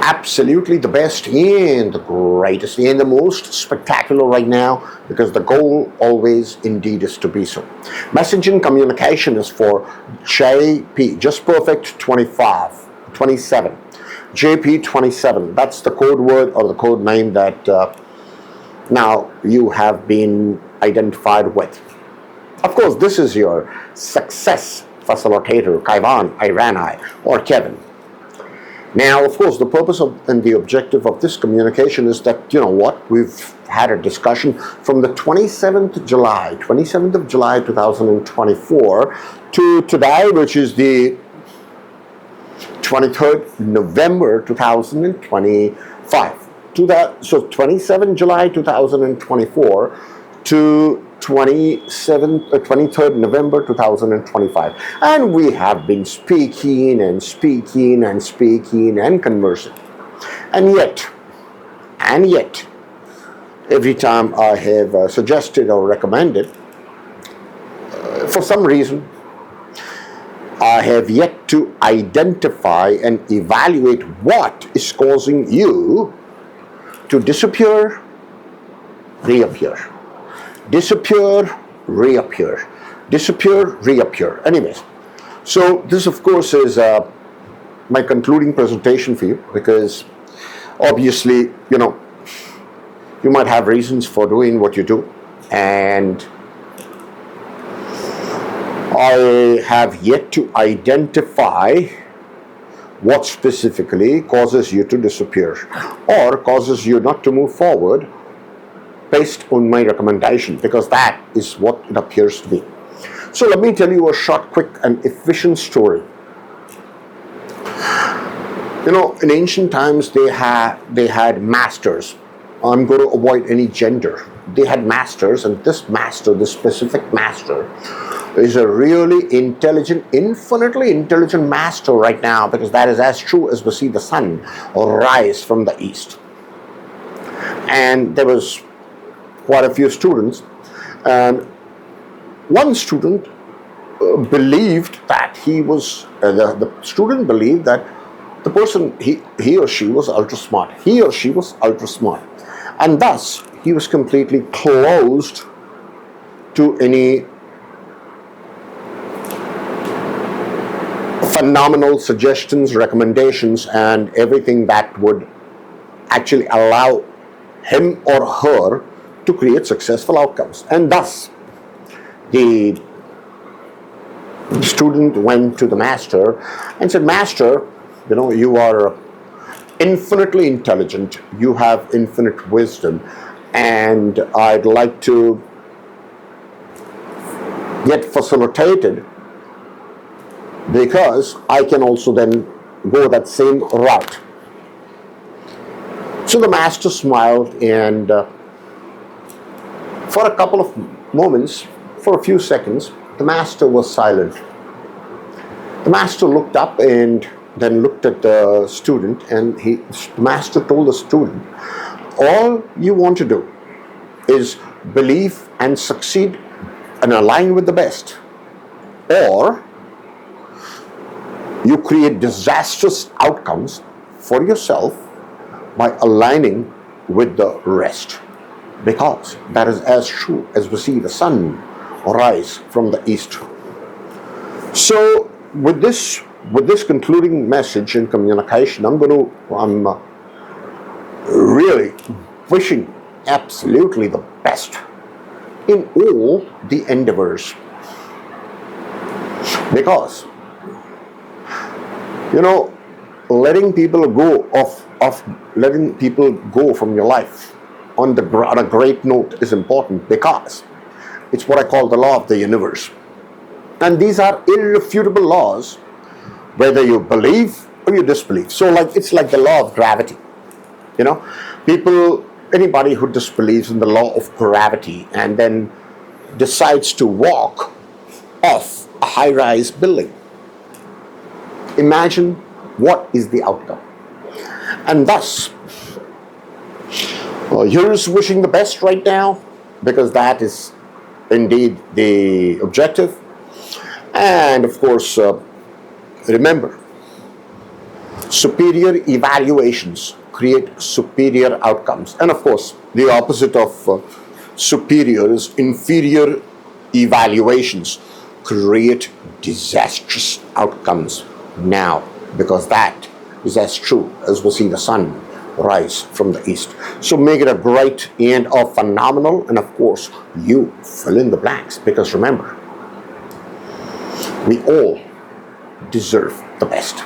absolutely the best and the greatest and the most spectacular right now, because the goal always indeed is to be so. Messaging communication is for JP, Just Perfect 27. JP 27. That's the code word or the code name that now you have been identified with. Of course, this is your success facilitator, Kaivan, Irani, or Kevin. Now, of course, the purpose of and the objective of this communication is that, we've had a discussion from the 27th of July 2024 to today, which is the 23rd November 2025. So 27 July 2024 to 23rd November 2025. And we have been speaking and conversing. And yet, every time I have suggested or recommended, for some reason, I have yet to identify and evaluate what is causing you to disappear, reappear. Disappear, reappear. Disappear, reappear. Anyways, so this of course is my concluding presentation for you, because obviously, you might have reasons for doing what you do, and I have yet to identify what specifically causes you to disappear or causes you not to move forward based on my recommendation, because that is what it appears to be. So let me tell you a short, quick, and efficient story. In ancient times, they had masters. I'm going to avoid any gender. They had masters, and this specific master, is a really intelligent, infinitely intelligent master right now, because that is as true as we see the sun rise from the east. And there was quite a few students, and one student believed that the student believed that the person, he or she was ultra smart. And thus he was completely closed to any phenomenal suggestions, recommendations, and everything that would actually allow him or her to create successful outcomes. And thus, the student went to the master and said, "Master, you are infinitely intelligent, you have infinite wisdom, and I'd like to get facilitated, because I can also then go that same route." So the master smiled, and for a couple of moments, for a few seconds, the master was silent. The master looked up and then looked at the student, and the master told the student, "All you want to do is believe and succeed and align with the best, or you create disastrous outcomes for yourself by aligning with the rest, because that is as true as we see the sun rise from the east." So with this concluding message in communication, I'm really wishing absolutely the best in all the endeavors, because letting people go from your life on a great note is important, because it's what I call the law of the universe. And these are irrefutable laws, whether you believe or you disbelieve. So it's like the law of gravity. Anybody who disbelieves in the law of gravity and then decides to walk off a high-rise building, imagine what is the outcome. And thus, here's wishing the best right now, because that is indeed the objective. And of course, remember, Superior evaluations create superior outcomes. And of course, the opposite of superior is inferior evaluations create disastrous outcomes now, because that is as true as we see the sun rise from the east. So make it a great and a phenomenal, and of course, you fill in the blanks, because remember, we all deserve the best.